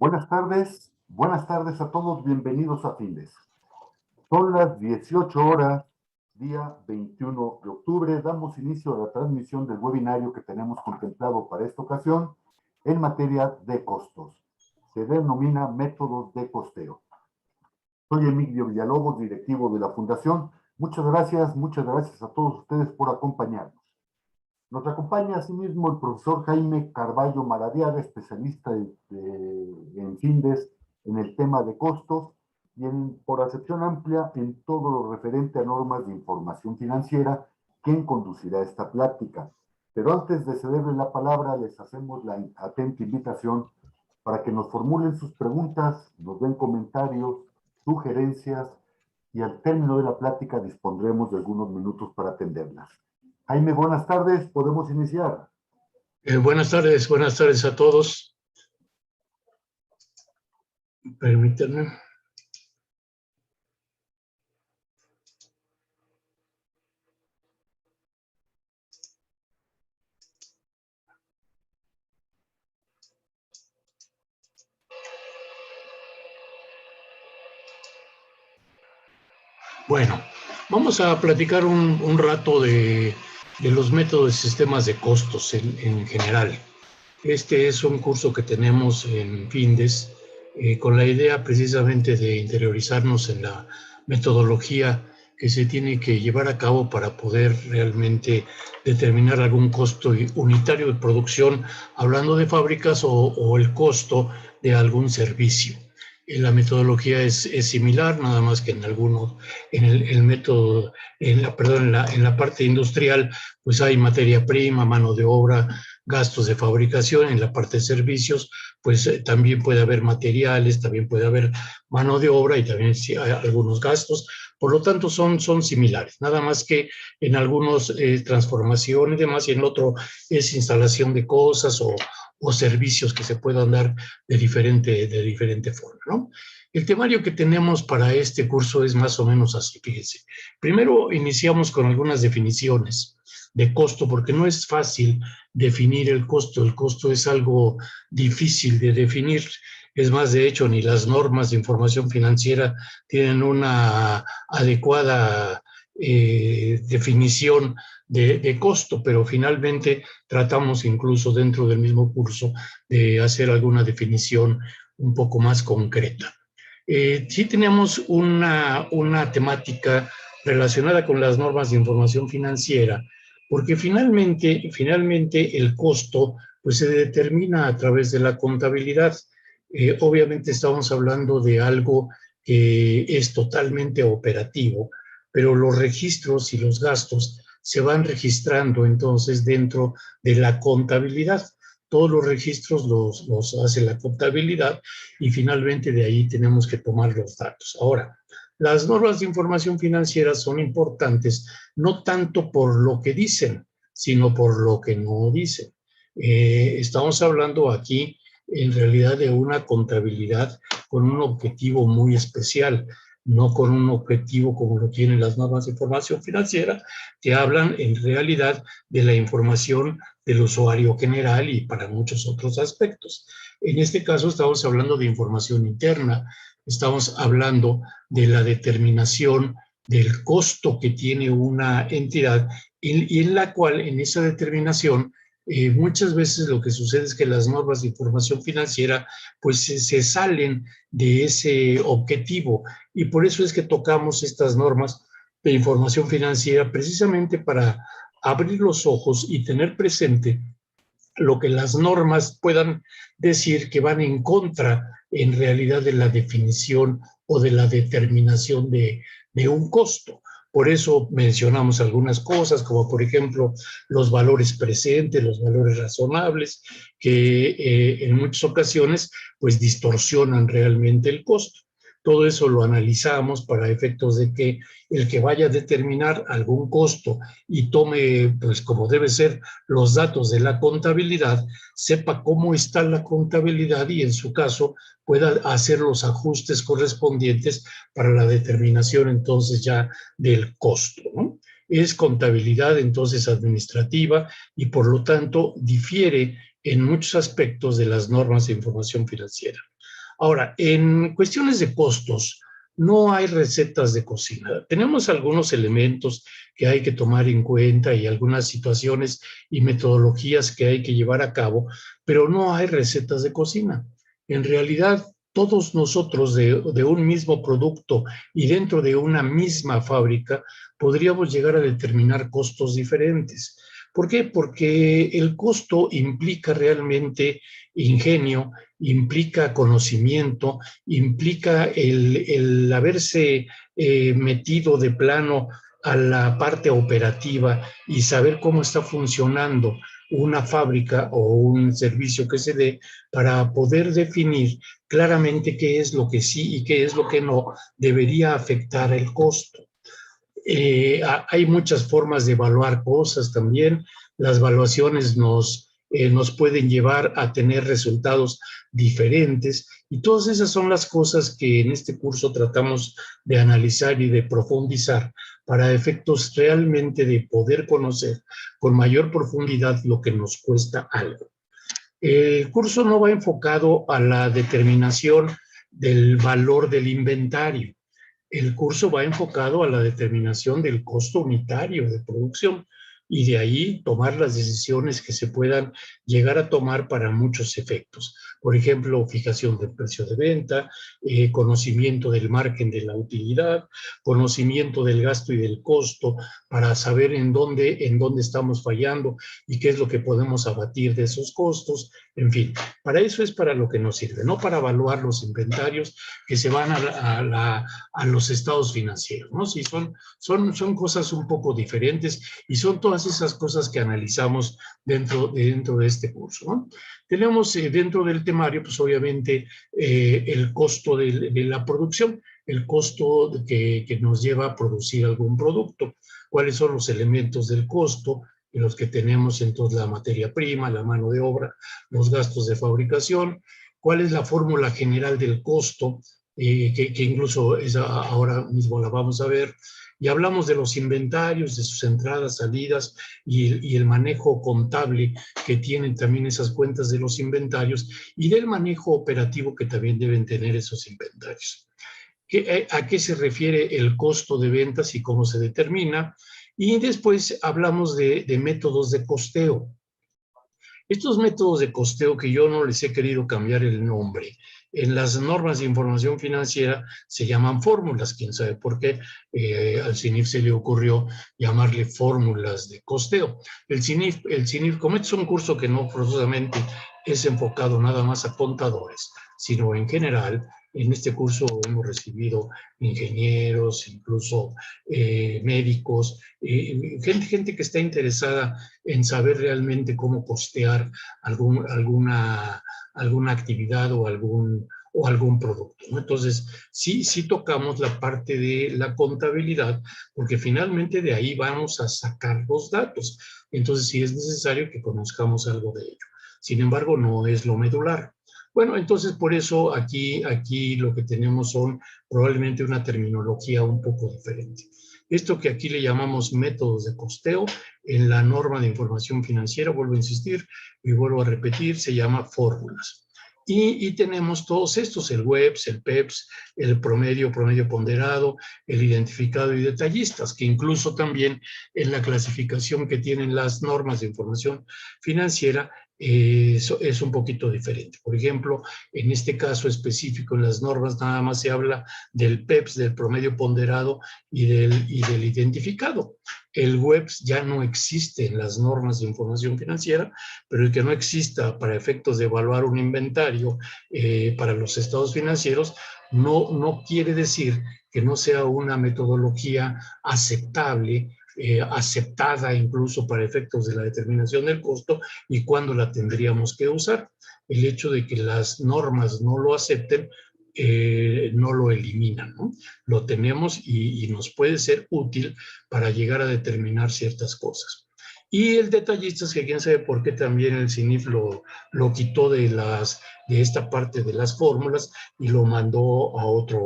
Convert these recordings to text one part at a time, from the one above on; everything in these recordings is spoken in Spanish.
Buenas tardes a todos, bienvenidos a Findes. Son las 18 horas, día 21 de octubre, damos inicio a la transmisión del webinario que tenemos contemplado para esta ocasión en materia de costos. Se denomina métodos de costeo. Soy Emilio Villalobos, directivo de la Fundación. Muchas gracias a todos ustedes por acompañarnos. Nos acompaña asimismo el profesor Jaime Carballo Maradiaga, especialista en Findes en el tema de costos y por acepción amplia en todo lo referente a normas de información financiera, quien conducirá esta plática. Pero antes de cederle la palabra, les hacemos la atenta invitación para que nos formulen sus preguntas, nos den comentarios, sugerencias y al término de la plática dispondremos de algunos minutos para atenderlas. Jaime, buenas tardes, podemos iniciar. Buenas tardes a todos. Permítanme. Bueno, vamos a platicar un rato de los métodos y sistemas de costos en general. Este es un curso que tenemos en Findes con la idea precisamente de interiorizarnos en la metodología que se tiene que llevar a cabo para poder realmente determinar algún costo unitario de producción, hablando de fábricas o el costo de algún servicio. La metodología es similar, nada más que en algunos, en el método, en la parte industrial, pues hay materia prima, mano de obra, gastos de fabricación. En la parte de servicios, pues también puede haber materiales, también puede haber mano de obra y también hay algunos gastos. Por lo tanto, son similares, nada más que en algunos transformación y demás, y en el otro es instalación de cosas o servicios que se puedan dar de diferente forma, ¿no? El temario que tenemos para este curso es más o menos así, fíjense. Primero iniciamos con algunas definiciones de costo, porque no es fácil definir el costo. El costo es algo difícil de definir. Es más, de hecho, ni las normas de información financiera tienen una adecuada definición de costo, pero finalmente tratamos incluso dentro del mismo curso de hacer alguna definición un poco más concreta. Sí tenemos una temática relacionada con las normas de información financiera, porque finalmente el costo pues se determina a través de la contabilidad. Obviamente estamos hablando de algo que es totalmente operativo, pero los registros y los gastos se van registrando entonces dentro de la contabilidad. Todos los registros los hace la contabilidad y finalmente de ahí tenemos que tomar los datos. Ahora, las normas de información financiera son importantes no tanto por lo que dicen, sino por lo que no dicen. Estamos hablando aquí en realidad de una contabilidad con un objetivo muy especial, no con un objetivo como lo tienen las normas de información financiera, que hablan en realidad de la información del usuario general y para muchos otros aspectos. En este caso estamos hablando de información interna, estamos hablando de la determinación del costo que tiene una entidad y en la cual, en esa determinación, muchas veces lo que sucede es que las normas de información financiera pues se salen de ese objetivo y por eso es que tocamos estas normas de información financiera precisamente para abrir los ojos y tener presente lo que las normas puedan decir que van en contra en realidad de la definición o de la determinación de un costo. Por eso mencionamos algunas cosas, como por ejemplo los valores presentes, los valores razonables, que en muchas ocasiones pues distorsionan realmente el costo. Todo eso lo analizamos para efectos de que el que vaya a determinar algún costo y tome, pues como debe ser, los datos de la contabilidad, sepa cómo está la contabilidad y en su caso pueda hacer los ajustes correspondientes para la determinación entonces ya del costo, ¿no? Es contabilidad entonces administrativa y por lo tanto difiere en muchos aspectos de las normas de información financiera. Ahora, en cuestiones de costos, no hay recetas de cocina. Tenemos algunos elementos que hay que tomar en cuenta y algunas situaciones y metodologías que hay que llevar a cabo, pero no hay recetas de cocina. En realidad, todos nosotros de un mismo producto y dentro de una misma fábrica podríamos llegar a determinar costos diferentes. ¿Por qué? Porque el costo implica realmente ingenio, implica conocimiento, implica el haberse metido de plano a la parte operativa y saber cómo está funcionando una fábrica o un servicio que se dé para poder definir claramente qué es lo que sí y qué es lo que no debería afectar el costo. Hay muchas formas de evaluar cosas también. Las evaluaciones nos pueden llevar a tener resultados diferentes y todas esas son las cosas que en este curso tratamos de analizar y de profundizar para efectos realmente de poder conocer con mayor profundidad lo que nos cuesta algo. El curso no va enfocado a la determinación del valor del inventario. El curso va enfocado a la determinación del costo unitario de producción y de ahí tomar las decisiones que se puedan llegar a tomar para muchos efectos. Por ejemplo, fijación del precio de venta, conocimiento del margen de la utilidad, conocimiento del gasto y del costo para saber en dónde estamos fallando y qué es lo que podemos abatir de esos costos. En fin, para eso es para lo que nos sirve, no para evaluar los inventarios que se van a los estados financieros, ¿no? Sí, son cosas un poco diferentes y son todas esas cosas que analizamos dentro de este curso, ¿no? Tenemos dentro del temario, pues obviamente, el costo de la producción, el costo que nos lleva a producir algún producto, cuáles son los elementos del costo en los que tenemos entonces la materia prima, la mano de obra, los gastos de fabricación, cuál es la fórmula general del costo, que incluso ahora mismo la vamos a ver, y hablamos de los inventarios, de sus entradas, salidas y el manejo contable que tienen también esas cuentas de los inventarios y del manejo operativo que también deben tener esos inventarios. ¿A qué se refiere el costo de ventas y cómo se determina? Y después hablamos de métodos de costeo. Estos métodos de costeo que yo no les he querido cambiar el nombre, en las normas de información financiera se llaman fórmulas, quién sabe por qué al CINIF se le ocurrió llamarle fórmulas de costeo. El CINIF, como este es un curso que no forzosamente es enfocado nada más a contadores, sino en general, en este curso hemos recibido ingenieros, incluso médicos, gente que está interesada en saber realmente cómo costear alguna actividad o algún producto, ¿no? Entonces, sí tocamos la parte de la contabilidad, porque finalmente de ahí vamos a sacar los datos. Entonces, sí es necesario que conozcamos algo de ello. Sin embargo, no es lo medular. Bueno, entonces por eso aquí lo que tenemos son probablemente una terminología un poco diferente. Esto que aquí le llamamos métodos de costeo, en la norma de información financiera, vuelvo a insistir y vuelvo a repetir, se llama fórmulas. Y tenemos todos estos, el WEPS, el PEPS, el promedio ponderado, el identificado y detallistas, que incluso también en la clasificación que tienen las normas de información financiera es un poquito diferente. Por ejemplo, en este caso específico en las normas nada más se habla del PEPS, del promedio ponderado y del identificado. El WEPS ya no existe en las normas de información financiera, pero el que no exista para efectos de evaluar un inventario para los estados financieros no quiere decir que no sea una metodología aceptable, aceptada incluso para efectos de la determinación del costo y cuándo la tendríamos que usar. El hecho de que las normas no lo acepten no lo eliminan, ¿no? Lo tenemos y nos puede ser útil para llegar a determinar ciertas cosas. Y el detallista es que quién sabe por qué también el CINIF lo quitó de esta parte de las fórmulas y lo mandó a otro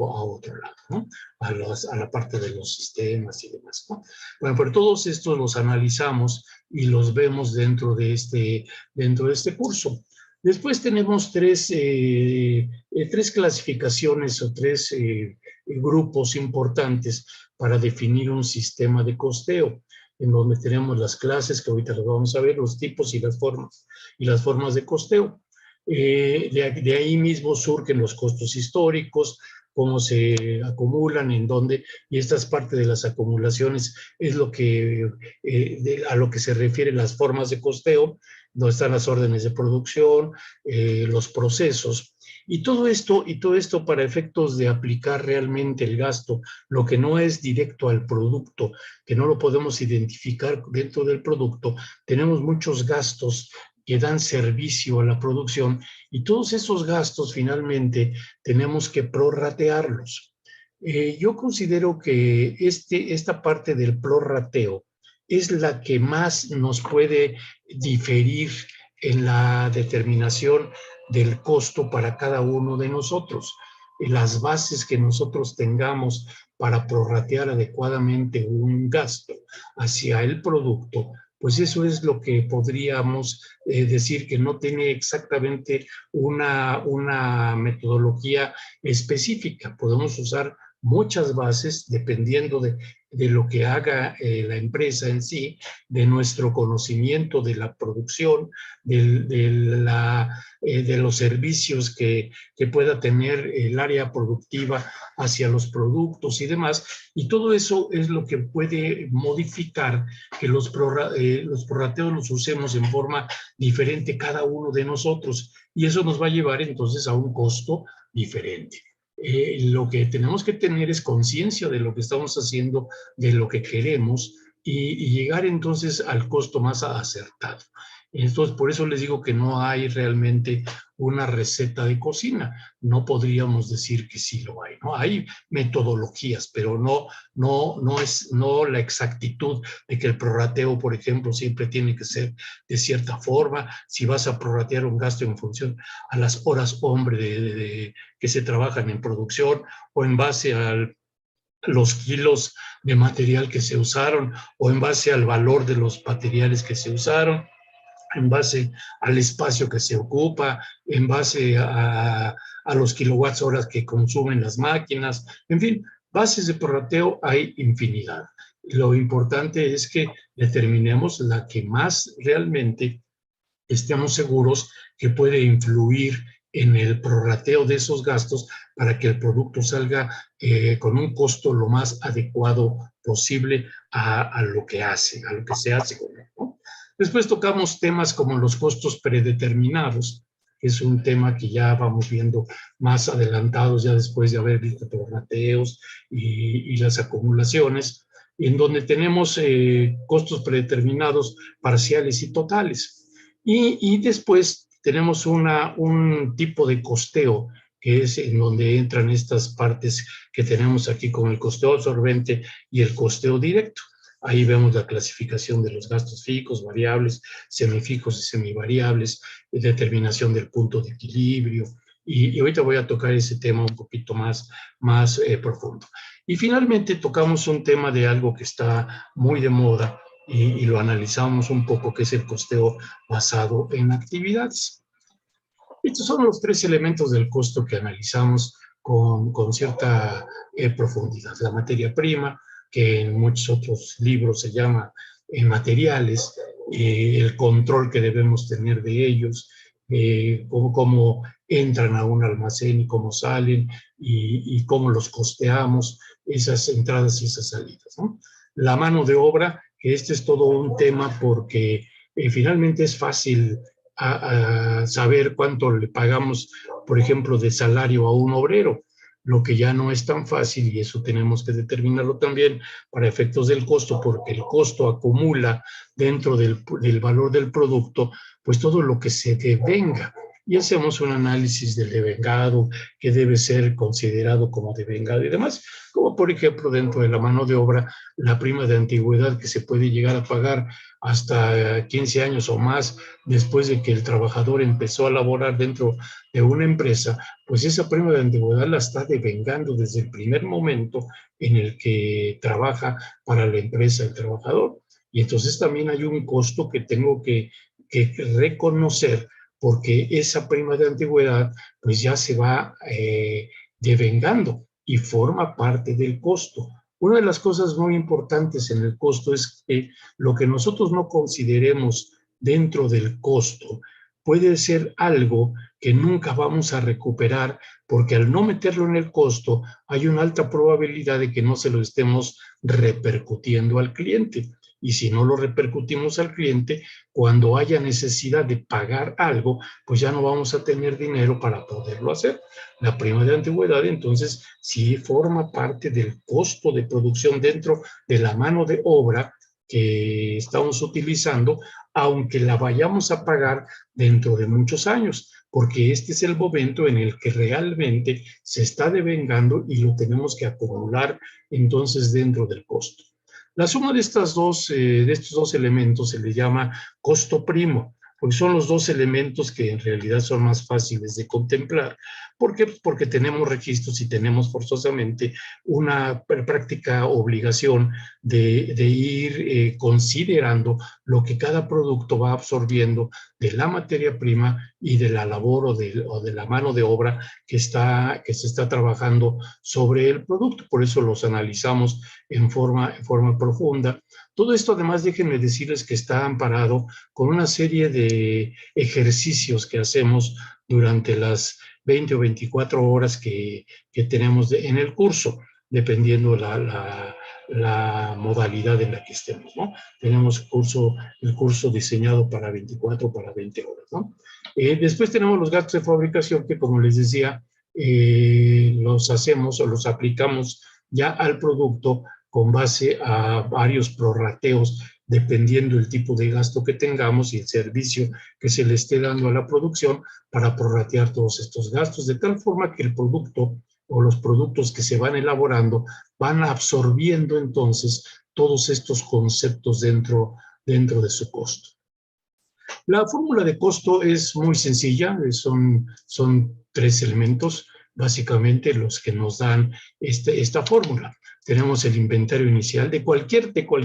lado, ¿no? A la parte de los sistemas y demás, ¿no? Bueno, pero todos estos los analizamos y los vemos dentro de este curso. Después tenemos tres clasificaciones o tres grupos importantes para definir un sistema de costeo, en donde tenemos las clases, que ahorita las vamos a ver, los tipos y las formas de costeo. De ahí mismo surgen los costos históricos, cómo se acumulan, en dónde, y esta es parte de las acumulaciones, es lo que, a lo que se refieren las formas de costeo, donde están las órdenes de producción, los procesos, y todo esto para efectos de aplicar realmente el gasto, lo que no es directo al producto, que no lo podemos identificar dentro del producto, tenemos muchos gastos que dan servicio a la producción, y todos esos gastos finalmente tenemos que prorratearlos. Yo considero que esta parte del prorrateo es la que más nos puede diferir en la determinación del costo para cada uno de nosotros. Las bases que nosotros tengamos para prorratear adecuadamente un gasto hacia el producto, pues eso es lo que podríamos decir que no tiene exactamente una metodología específica. Podemos usar muchas bases dependiendo de lo que haga la empresa en sí, de nuestro conocimiento de la producción, de los servicios que pueda tener el área productiva hacia los productos y demás. Y todo eso es lo que puede modificar que los prorrateos los usemos en forma diferente cada uno de nosotros. Y eso nos va a llevar entonces a un costo diferente. Lo que tenemos que tener es conciencia de lo que estamos haciendo, de lo que queremos y llegar entonces al costo más acertado. Entonces, por eso les digo que no hay realmente una receta de cocina. No podríamos decir que sí lo hay, ¿no? Hay metodologías, pero no es la exactitud de que el prorrateo, por ejemplo, siempre tiene que ser de cierta forma. Si vas a prorratear un gasto en función a las horas hombre que se trabajan en producción o en base al los kilos de material que se usaron o en base al valor de los materiales que se usaron, en base al espacio que se ocupa, en base a los kilowatts horas que consumen las máquinas, en fin, bases de prorrateo hay infinidad. Lo importante es que determinemos la que más realmente estemos seguros que puede influir en el prorrateo de esos gastos para que el producto salga con un costo lo más adecuado posible a lo que hace, a lo que se hace, ¿no? Después tocamos temas como los costos predeterminados, que es un tema que ya vamos viendo más adelantados, ya después de haber visto prorrateos y las acumulaciones, en donde tenemos costos predeterminados parciales y totales. Y después tenemos un tipo de costeo, que es en donde entran estas partes que tenemos aquí con el costeo absorbente y el costeo directo. Ahí vemos la clasificación de los gastos fijos, variables, semifijos y semivariables, determinación del punto de equilibrio. Y ahorita voy a tocar ese tema un poquito más profundo. Y finalmente tocamos un tema de algo que está muy de moda y lo analizamos un poco, que es el costeo basado en actividades. Estos son los tres elementos del costo que analizamos con cierta profundidad. La materia prima, que en muchos otros libros se llama materiales, el control que debemos tener de ellos, cómo entran a un almacén y cómo salen y cómo los costeamos, esas entradas y esas salidas, ¿no? La mano de obra, que este es todo un tema porque finalmente es fácil a saber cuánto le pagamos, por ejemplo, de salario a un obrero, lo que ya no es tan fácil, y eso tenemos que determinarlo también para efectos del costo, porque el costo acumula dentro del valor del producto, pues todo lo que se devenga. Y hacemos un análisis del devengado, que debe ser considerado como devengado y demás, como por ejemplo dentro de la mano de obra, la prima de antigüedad que se puede llegar a pagar hasta 15 años o más después de que el trabajador empezó a laborar dentro de una empresa, pues esa prima de antigüedad la está devengando desde el primer momento en el que trabaja para la empresa el trabajador. Y entonces también hay un costo que tengo que reconocer porque esa prima de antigüedad pues ya se va devengando y forma parte del costo. Una de las cosas muy importantes en el costo es que lo que nosotros no consideremos dentro del costo puede ser algo que nunca vamos a recuperar, porque al no meterlo en el costo hay una alta probabilidad de que no se lo estemos repercutiendo al cliente. Y si no lo repercutimos al cliente, cuando haya necesidad de pagar algo, pues ya no vamos a tener dinero para poderlo hacer. La prima de antigüedad, entonces, sí forma parte del costo de producción dentro de la mano de obra que estamos utilizando, aunque la vayamos a pagar dentro de muchos años, porque este es el momento en el que realmente se está devengando y lo tenemos que acumular entonces dentro del costo. La suma de estos dos elementos se le llama costo primo, porque son los dos elementos que en realidad son más fáciles de contemplar. ¿Por qué? Porque tenemos registros y tenemos forzosamente una práctica obligación de ir considerando lo que cada producto va absorbiendo de la materia prima y de la labor o de la mano de obra que se está trabajando sobre el producto. Por eso los analizamos en forma profunda. Todo esto, además, déjenme decirles que está amparado con una serie de ejercicios que hacemos durante las 20 o 24 horas que tenemos en el curso, dependiendo la modalidad en la que estemos, ¿no? Tenemos el curso diseñado para 24 o para 20 horas, ¿no? Después tenemos los gastos de fabricación que, como les decía, los hacemos o los aplicamos ya al producto con base a varios prorrateos, dependiendo del tipo de gasto que tengamos y el servicio que se le esté dando a la producción, para prorratear todos estos gastos, de tal forma que el producto o los productos que se van elaborando van absorbiendo entonces todos estos conceptos dentro de su costo. La fórmula de costo es muy sencilla, son tres elementos básicamente los que nos dan esta fórmula. Tenemos el inventario inicial de cualquier tipo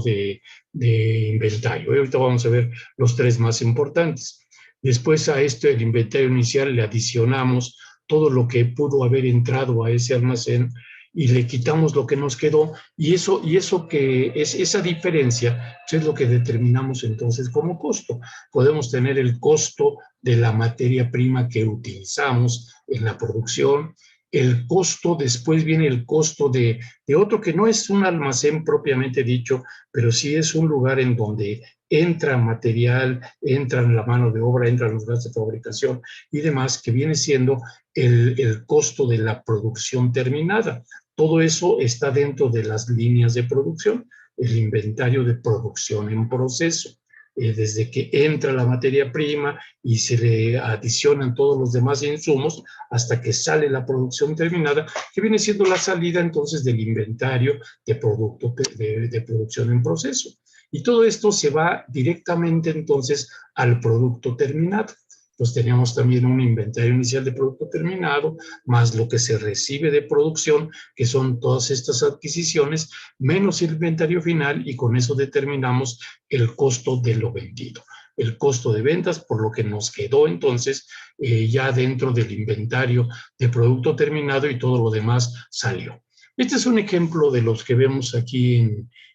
de inventario. Ahorita vamos a ver los tres más importantes. Después a el inventario inicial le adicionamos todo lo que pudo haber entrado a ese almacén y le quitamos lo que nos quedó, y eso que es esa diferencia es lo que determinamos entonces como costo. Podemos tener el costo de la materia prima que utilizamos en la producción, el costo, después viene el costo de otro que no es un almacén propiamente dicho, pero sí es un lugar en donde entra material, entra la mano de obra, entran los gastos de fabricación y demás, que viene siendo el costo de la producción terminada. Todo eso está dentro de las líneas de producción, el inventario de producción en proceso. Desde que entra la materia prima y se le adicionan todos los demás insumos hasta que sale la producción terminada, que viene siendo la salida entonces del inventario de producto de producción en proceso. Y todo esto se va directamente entonces al producto terminado. Pues tenemos también un inventario inicial de producto terminado, más lo que se recibe de producción, que son todas estas adquisiciones, menos el inventario final, y con eso determinamos el costo de lo vendido. El costo de ventas, por lo que nos quedó entonces ya dentro del inventario de producto terminado, y todo lo demás salió. Este es un ejemplo de los que vemos aquí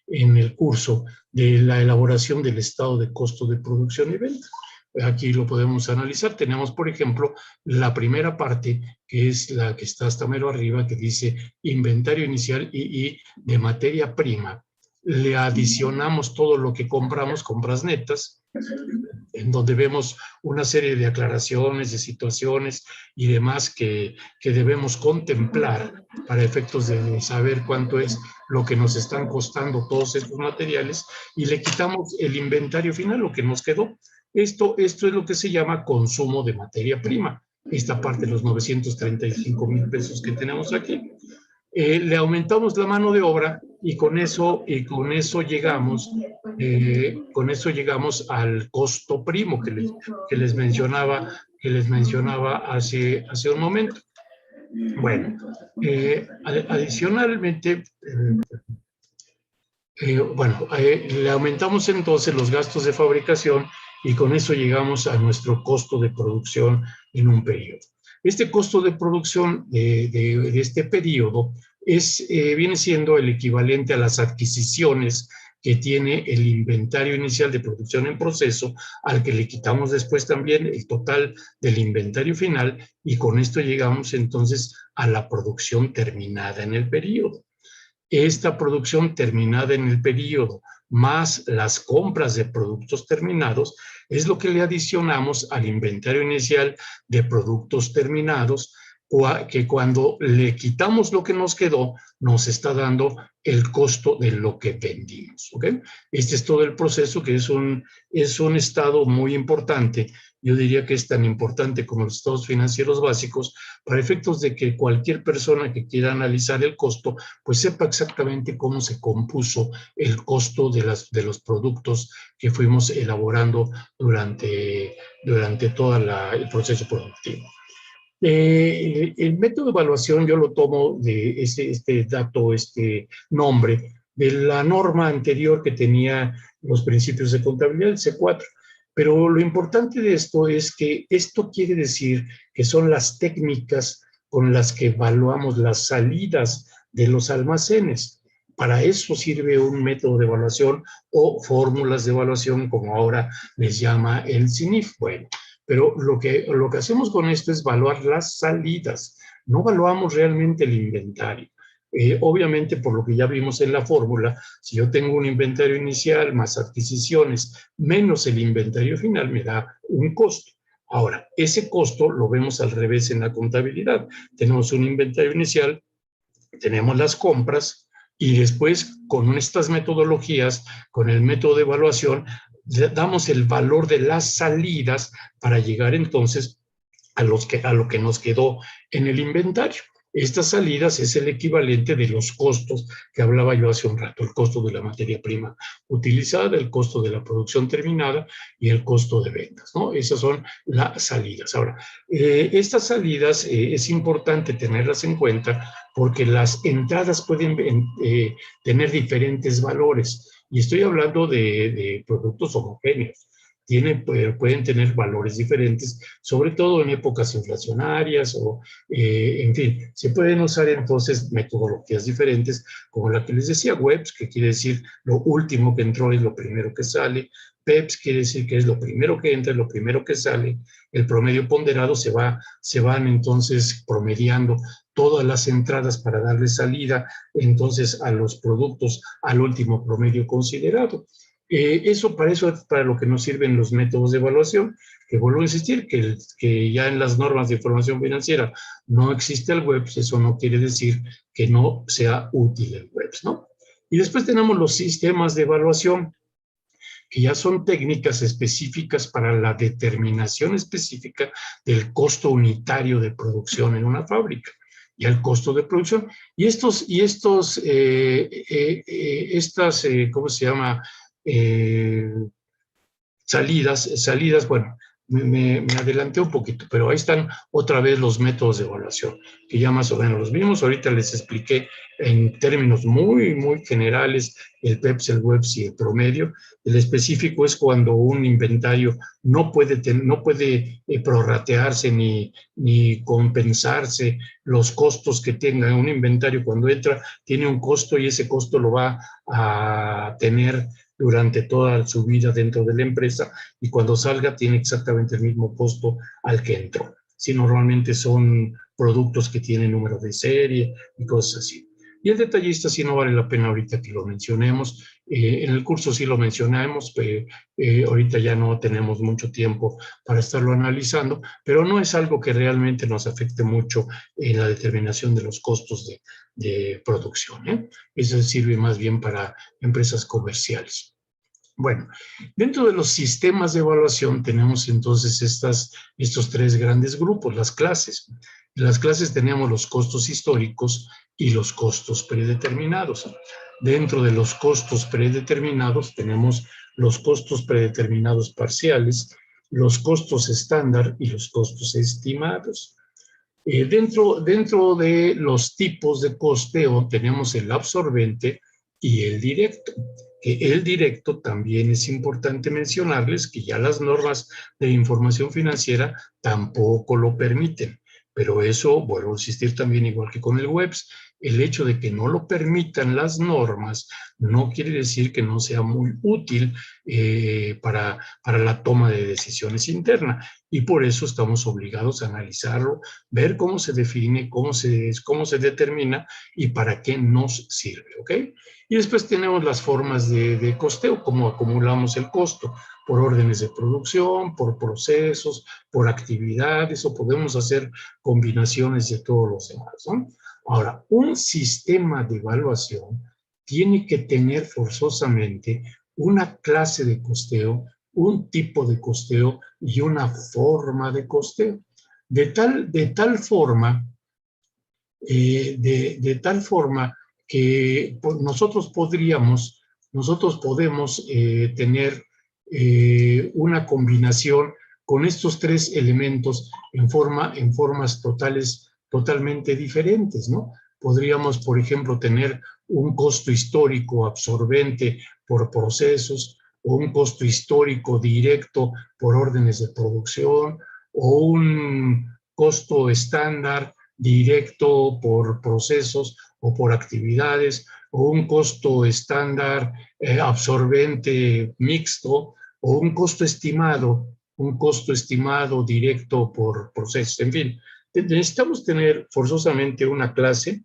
en el curso de la elaboración del estado de costo de producción y venta. Aquí lo podemos analizar. Tenemos, por ejemplo, la primera parte, que es la que está hasta mero arriba, que dice inventario inicial y de materia prima. Le adicionamos todo lo que compramos, compras netas, en donde vemos una serie de aclaraciones, de situaciones y demás que debemos contemplar para efectos de saber cuánto es lo que nos están costando todos estos materiales, y le quitamos el inventario final, lo que nos quedó. Esto es lo que se llama consumo de materia prima. Esta parte de los 935,000 pesos que tenemos aquí. Le aumentamos la mano de obra y con eso llegamos al costo primo que les mencionaba hace un momento. Bueno, adicionalmente, le aumentamos entonces los gastos de fabricación y con eso llegamos a nuestro costo de producción en un periodo. Este costo de producción de este periodo viene siendo el equivalente a las adquisiciones que tiene el inventario inicial de producción en proceso, al que le quitamos después también el total del inventario final, y con esto llegamos entonces a la producción terminada en el periodo. Esta producción terminada en el periodo, más las compras de productos terminados, es lo que le adicionamos al inventario inicial de productos terminados, que cuando le quitamos lo que nos quedó, nos está dando el costo de lo que vendimos. ¿Okay? Este es todo el proceso, que es un estado muy importante. Yo diría que es tan importante como los estados financieros básicos, para efectos de que cualquier persona que quiera analizar el costo, pues sepa exactamente cómo se compuso el costo de los productos que fuimos elaborando durante todo el proceso productivo. El método de evaluación yo lo tomo de este dato, este nombre, de la norma anterior que tenía los principios de contabilidad, el C4. Pero lo importante de esto es que esto quiere decir que son las técnicas con las que evaluamos las salidas de los almacenes. Para eso sirve un método de evaluación o fórmulas de evaluación, como ahora les llama el CINIF. Bueno, pero lo que hacemos con esto es evaluar las salidas, no evaluamos realmente el inventario. Obviamente, por lo que ya vimos en la fórmula, si yo tengo un inventario inicial más adquisiciones menos el inventario final, me da un costo. Ahora, ese costo lo vemos al revés en la contabilidad. Tenemos un inventario inicial, tenemos las compras, y después con estas metodologías, con el método de evaluación, damos el valor de las salidas para llegar entonces a lo que nos quedó en el inventario. Estas salidas es el equivalente de los costos que hablaba yo hace un rato, el costo de la materia prima utilizada, el costo de la producción terminada y el costo de ventas, ¿no? Esas son las salidas. Ahora, estas salidas es importante tenerlas en cuenta porque las entradas pueden tener diferentes valores, y estoy hablando de productos homogéneos. Pueden tener valores diferentes, sobre todo en épocas inflacionarias o, en fin, se pueden usar entonces metodologías diferentes, como la que les decía, WEBS, que quiere decir lo último que entró es lo primero que sale, PEPS quiere decir que es lo primero que entra, es lo primero que sale, el promedio ponderado se van entonces promediando todas las entradas para darle salida entonces a los productos al último promedio considerado. Para eso es para lo que nos sirven los métodos de evaluación, que vuelvo a insistir, que ya en las normas de información financiera no existe el WEBS, eso no quiere decir que no sea útil el WEBS, ¿no? Y después tenemos los sistemas de evaluación, que ya son técnicas específicas para la determinación específica del costo unitario de producción en una fábrica y el costo de producción. Y estas, ¿cómo se llama? Salidas, bueno, me adelanté un poquito, pero ahí están otra vez los métodos de evaluación, que ya más o menos los vimos. Ahorita les expliqué en términos muy, muy generales el PEPS, el WEBS y el promedio. El específico es cuando un inventario no puede prorratearse ni compensarse los costos que tenga. Un inventario cuando entra tiene un costo y ese costo lo va a tener durante toda su vida dentro de la empresa, y cuando salga tiene exactamente el mismo costo al que entró. Si normalmente son productos que tienen número de serie y cosas así. Y el detallista sí no vale la pena ahorita que lo mencionemos. En el curso sí lo mencionamos, pero ahorita ya no tenemos mucho tiempo para estarlo analizando, pero no es algo que realmente nos afecte mucho en la determinación de los costos de producción. Eso sirve más bien para empresas comerciales. Bueno, dentro de los sistemas de evaluación tenemos entonces estos tres grandes grupos, las clases. En las clases tenemos los costos históricos y los costos predeterminados. Dentro de los costos predeterminados tenemos los costos predeterminados parciales, los costos estándar y los costos estimados. Dentro de los tipos de costeo tenemos el absorbente y el directo. que el directo también es importante mencionarles que ya las normas de información financiera tampoco lo permiten. Pero eso, vuelvo a insistir también, igual que con el WEBS, el hecho de que no lo permitan las normas no quiere decir que no sea muy útil para la toma de decisiones internas. Y por eso estamos obligados a analizarlo, ver cómo se define, cómo se determina y para qué nos sirve, ¿ok? Y después tenemos las formas de costeo, cómo acumulamos el costo, por órdenes de producción, por procesos, por actividades, o podemos hacer combinaciones de todos los demás, ¿no? Ahora, un sistema de evaluación tiene que tener forzosamente una clase de costeo, un tipo de costeo y una forma de costeo. De tal forma que nosotros podemos tener una combinación con estos tres elementos en formas totalmente diferentes, ¿no? Podríamos, por ejemplo, tener un costo histórico absorbente por procesos, o un costo histórico directo por órdenes de producción, o un costo estándar directo por procesos o por actividades, o un costo estándar absorbente mixto, o un costo estimado directo por procesos. En fin, necesitamos tener forzosamente una clase,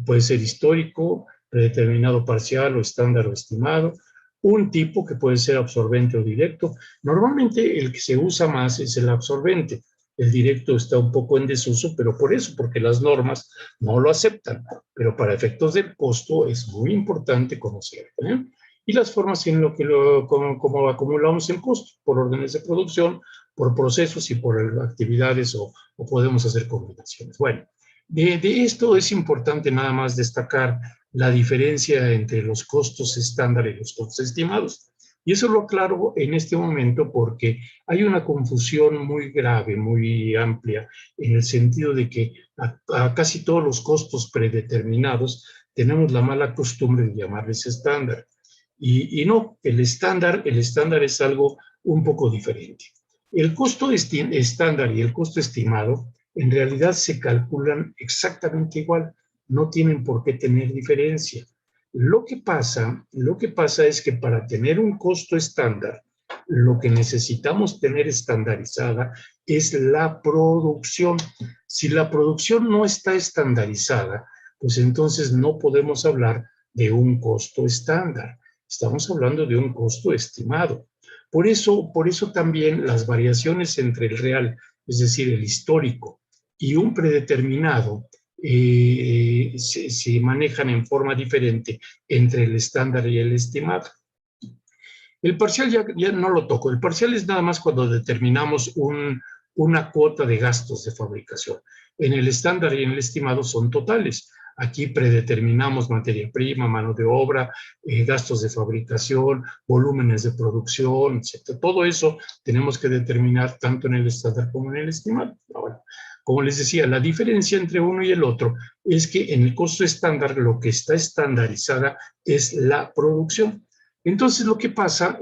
puede ser histórico, predeterminado parcial o estándar o estimado, un tipo que puede ser absorbente o directo. Normalmente el que se usa más es el absorbente. El directo está un poco en desuso, pero por eso, porque las normas no lo aceptan. Pero para efectos del costo es muy importante conocer, ¿eh? Y las formas en lo que como acumulamos el costo, por órdenes de producción, por procesos y por actividades, o podemos hacer combinaciones. Bueno, de esto es importante nada más destacar la diferencia entre los costos estándar y los costos estimados. Y eso lo aclaro en este momento porque hay una confusión muy grave, muy amplia, en el sentido de que a casi todos los costos predeterminados tenemos la mala costumbre de llamarles estándar. Y no, el estándar es algo un poco diferente. El costo estándar y el costo estimado en realidad se calculan exactamente igual, no tienen por qué tener diferencia. Lo que pasa es que para tener un costo estándar, lo que necesitamos tener estandarizada es la producción. Si la producción no está estandarizada, pues entonces no podemos hablar de un costo estándar. Estamos hablando de un costo estimado. Por eso también las variaciones entre el real, es decir, el histórico, y un predeterminado, se manejan en forma diferente entre el estándar y el estimado. El parcial ya no lo toco. El parcial es nada más cuando determinamos una cuota de gastos de fabricación. En el estándar y en el estimado son totales. Aquí predeterminamos materia prima, mano de obra, gastos de fabricación, volúmenes de producción, etc. Todo eso tenemos que determinar tanto en el estándar como en el estimado. Ahora, como les decía, la diferencia entre uno y el otro es que en el costo estándar lo que está estandarizada es la producción. Entonces lo que pasa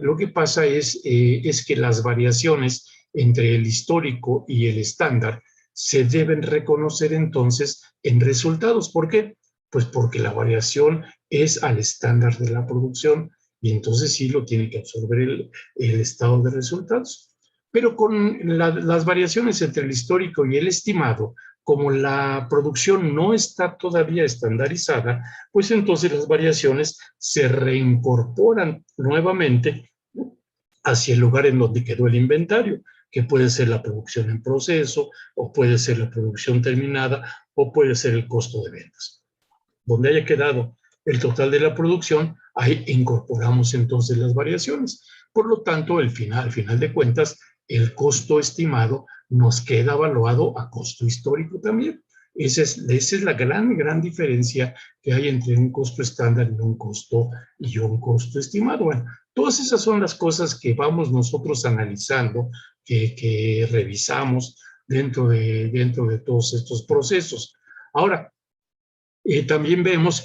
es que las variaciones entre el histórico y el estándar se deben reconocer entonces en resultados. ¿Por qué? Pues porque la variación es al estándar de la producción y entonces sí lo tiene que absorber el estado de resultados. Pero con las variaciones entre el histórico y el estimado, como la producción no está todavía estandarizada, pues entonces las variaciones se reincorporan nuevamente hacia el lugar en donde quedó el inventario, que puede ser la producción en proceso, o puede ser la producción terminada, o puede ser el costo de ventas. Donde haya quedado el total de la producción, ahí incorporamos entonces las variaciones. Por lo tanto, al final de cuentas, el costo estimado nos queda evaluado a costo histórico también. Esa es la gran diferencia que hay entre un costo estándar y un costo estimado. Bueno, todas esas son las cosas que vamos nosotros analizando, que revisamos dentro de todos estos procesos. Ahora, también vemos,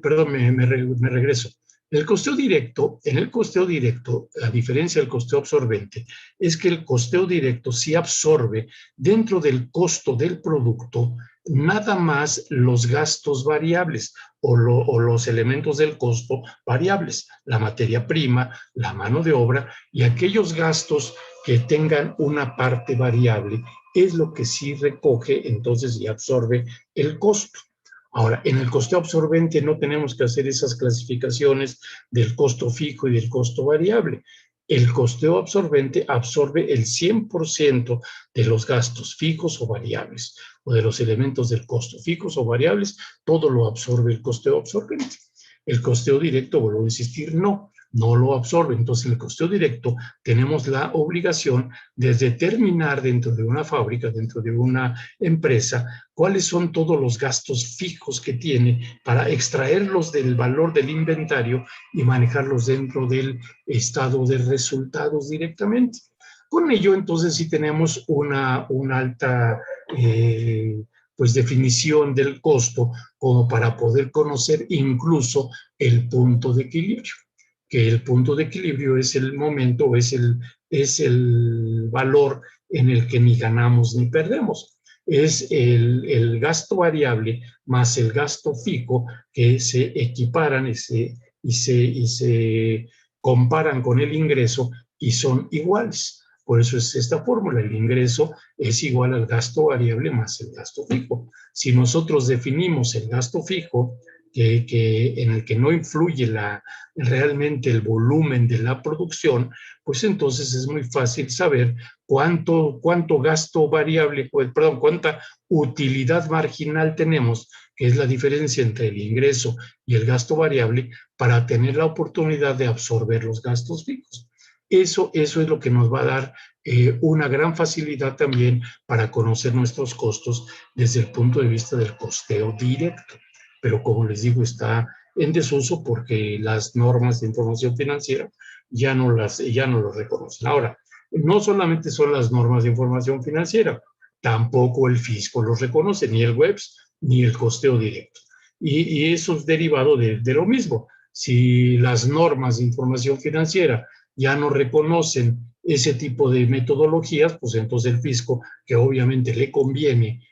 perdón, me regreso. El costeo directo, en el costeo directo, a diferencia del costeo absorbente, es que el costeo directo sí absorbe dentro del costo del producto nada más los gastos variables o los elementos del costo variables, la materia prima, la mano de obra y aquellos gastos que tengan una parte variable, es lo que sí recoge entonces y absorbe el costo. Ahora, en el costeo absorbente no tenemos que hacer esas clasificaciones del costo fijo y del costo variable. El costeo absorbente absorbe el 100% de los gastos fijos o variables, o de los elementos del costo fijos o variables, todo lo absorbe el costeo absorbente. El costeo directo, vuelvo a insistir, no lo absorbe. Entonces, en el costeo directo tenemos la obligación de determinar dentro de una fábrica, dentro de una empresa, cuáles son todos los gastos fijos que tiene para extraerlos del valor del inventario y manejarlos dentro del estado de resultados directamente. Con ello, entonces, sí tenemos una alta pues definición del costo como para poder conocer incluso el punto de equilibrio, que el punto de equilibrio es el momento, es el valor en el que ni ganamos ni perdemos. Es el gasto variable más el gasto fijo que se equiparan y se comparan con el ingreso y son iguales. Por eso es esta fórmula, el ingreso es igual al gasto variable más el gasto fijo. Si nosotros definimos el gasto fijo, en el que no influye realmente el volumen de la producción, pues entonces es muy fácil saber cuánto gasto variable, perdón, cuánta utilidad marginal tenemos, que es la diferencia entre el ingreso y el gasto variable, para tener la oportunidad de absorber los gastos fijos. Eso es lo que nos va a dar una gran facilidad también para conocer nuestros costos desde el punto de vista del costeo directo. Pero como les digo, está en desuso porque las normas de información financiera ya no lo reconocen. Ahora, no solamente son las normas de información financiera, tampoco el fisco los reconoce, ni el WEBS, ni el costeo directo. Y eso es derivado de lo mismo. Si las normas de información financiera ya no reconocen ese tipo de metodologías, pues entonces el fisco, que obviamente le conviene,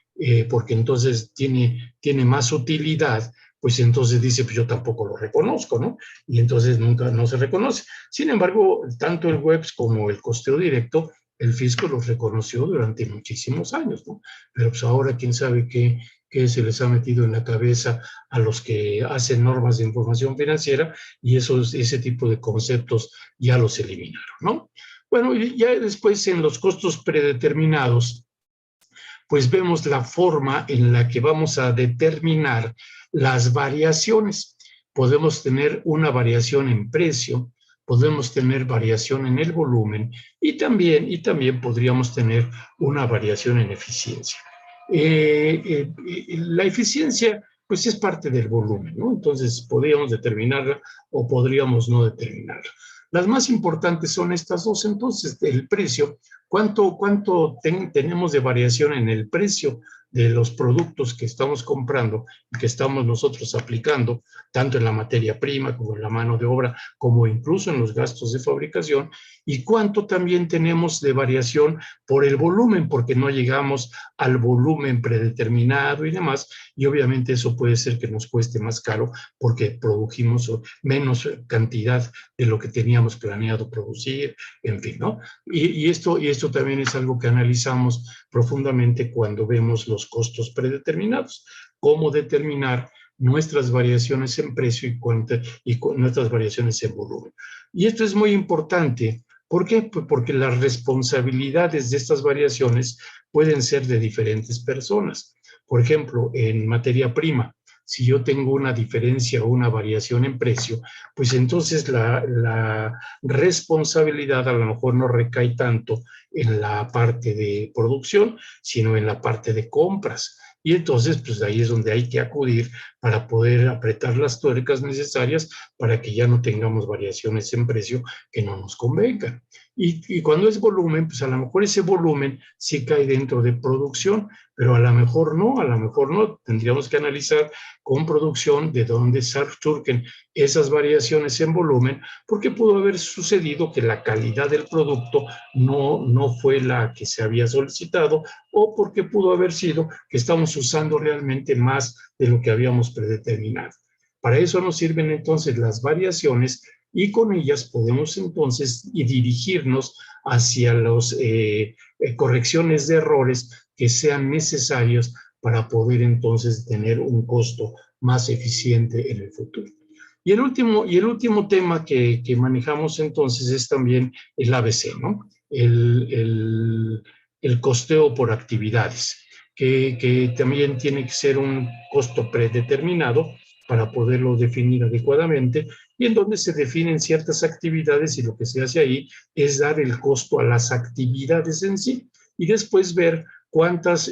porque entonces tiene más utilidad, pues entonces dice, pues yo tampoco lo reconozco, ¿no? Y entonces nunca no se reconoce. Sin embargo, tanto el WEBS como el costeo directo, el fisco los reconoció durante muchísimos años, ¿no? Pero pues ahora quién sabe qué se les ha metido en la cabeza a los que hacen normas de información financiera y ese tipo de conceptos ya los eliminaron, ¿no? Bueno, y ya después en los costos predeterminados, pues vemos la forma en la que vamos a determinar las variaciones. Podemos tener una variación en precio, podemos tener variación en el volumen y también podríamos tener una variación en eficiencia. La eficiencia pues es parte del volumen, ¿no? Entonces podríamos determinarla o podríamos no determinarla. Las más importantes son estas dos, entonces, el precio. ¿Cuánto tenemos de variación en el precio de los productos que estamos comprando y que estamos nosotros aplicando, tanto en la materia prima como en la mano de obra, como incluso en los gastos de fabricación? ¿Y cuánto también tenemos de variación por el volumen? Porque no llegamos al volumen predeterminado y demás, y obviamente eso puede ser que nos cueste más caro porque produjimos menos cantidad de lo que teníamos planeado producir, en fin, ¿no? Y esto también es algo que analizamos profundamente cuando vemos los costos predeterminados. Cómo determinar nuestras variaciones en precio y nuestras variaciones en volumen. Y esto es muy importante. ¿Por qué? Pues porque las responsabilidades de estas variaciones pueden ser de diferentes personas. Por ejemplo, en materia prima, si yo tengo una diferencia o una variación en precio, pues entonces la responsabilidad a lo mejor no recae tanto en la parte de producción, sino en la parte de compras. Y entonces, pues ahí es donde hay que acudir para poder apretar las tuercas necesarias para que ya no tengamos variaciones en precio que no nos convengan. Y cuando es volumen, pues a lo mejor ese volumen sí cae dentro de producción, pero a lo mejor no. Tendríamos que analizar con producción de dónde surgen esas variaciones en volumen, porque pudo haber sucedido que la calidad del producto no fue la que se había solicitado, o porque pudo haber sido que estamos usando realmente más de lo que habíamos predeterminado. Para eso nos sirven entonces las variaciones y con ellas podemos entonces dirigirnos hacia las correcciones de errores que sean necesarios para poder entonces tener un costo más eficiente en el futuro. Y el último tema que manejamos entonces es también el ABC, ¿no? El costeo por actividades, que también tiene que ser un costo predeterminado para poderlo definir adecuadamente, y en donde se definen ciertas actividades y lo que se hace ahí es dar el costo a las actividades en sí y después ver cuántas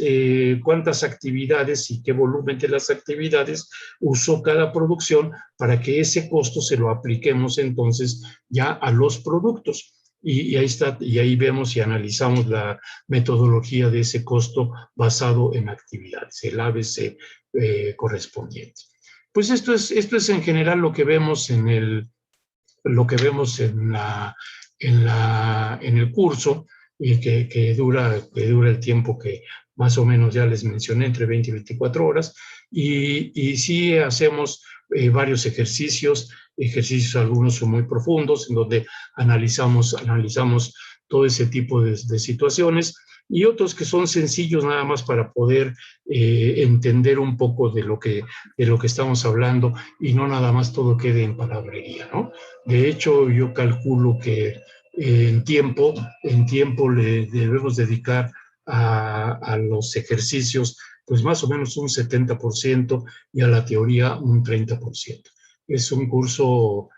actividades y qué volumen de las actividades usó cada producción para que ese costo se lo apliquemos entonces ya a los productos. Y ahí está, y ahí vemos y analizamos la metodología de ese costo basado en actividades, el ABC correspondiente. Pues esto es en general lo que vemos en el curso, y que dura el tiempo que más o menos ya les mencioné, entre 20 y 24 horas, y sí hacemos varios ejercicios, algunos son muy profundos, en donde analizamos todo ese tipo de situaciones, y otros que son sencillos nada más para poder entender un poco de lo que estamos hablando, y no nada más todo quede en palabrería, ¿no? De hecho, yo calculo que en tiempo le debemos dedicar a los ejercicios pues más o menos un 70% y a la teoría un 30%. Es un curso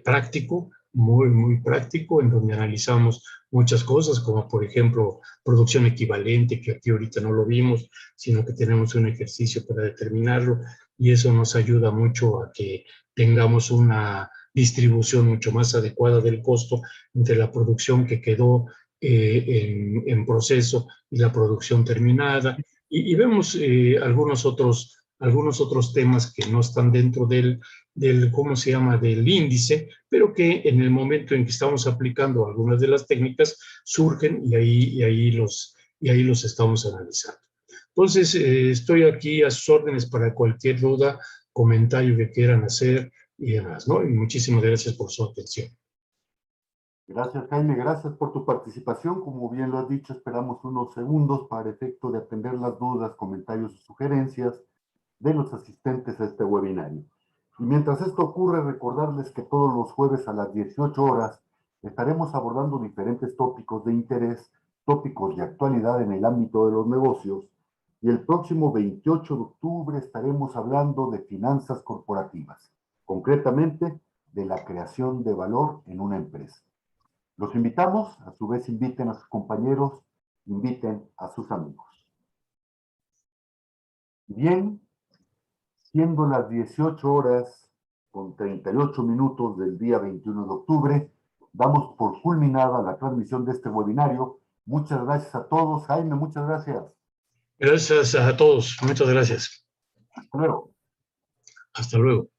práctico, muy práctico, en donde analizamos muchas cosas, como por ejemplo producción equivalente, que aquí ahorita no lo vimos, sino que tenemos un ejercicio para determinarlo, y eso nos ayuda mucho a que tengamos una distribución mucho más adecuada del costo entre la producción que quedó en proceso y la producción terminada. Y vemos algunos otros temas que no están dentro del ¿cómo se llama?, del índice, pero que en el momento en que estamos aplicando algunas de las técnicas surgen, y ahí los estamos analizando. Entonces, estoy aquí a sus órdenes para cualquier duda, comentario que quieran hacer y demás, ¿no? Y muchísimas gracias por su atención. Gracias, Jaime. Gracias por tu participación. Como bien lo has dicho, esperamos unos segundos para efecto de atender las dudas, comentarios y sugerencias de los asistentes a este webinario. Y mientras esto ocurre, recordarles que todos los jueves a las 18 horas estaremos abordando diferentes tópicos de interés, tópicos de actualidad en el ámbito de los negocios, y el próximo 28 de octubre estaremos hablando de finanzas corporativas, concretamente de la creación de valor en una empresa. Los invitamos, a su vez inviten a sus compañeros, inviten a sus amigos. Bien, siendo las 18 horas con 38 minutos del día 21 de octubre, damos por culminada la transmisión de este webinario. Muchas gracias a todos. Jaime, muchas gracias. Gracias a todos. Muchas gracias. Hasta luego. Hasta luego.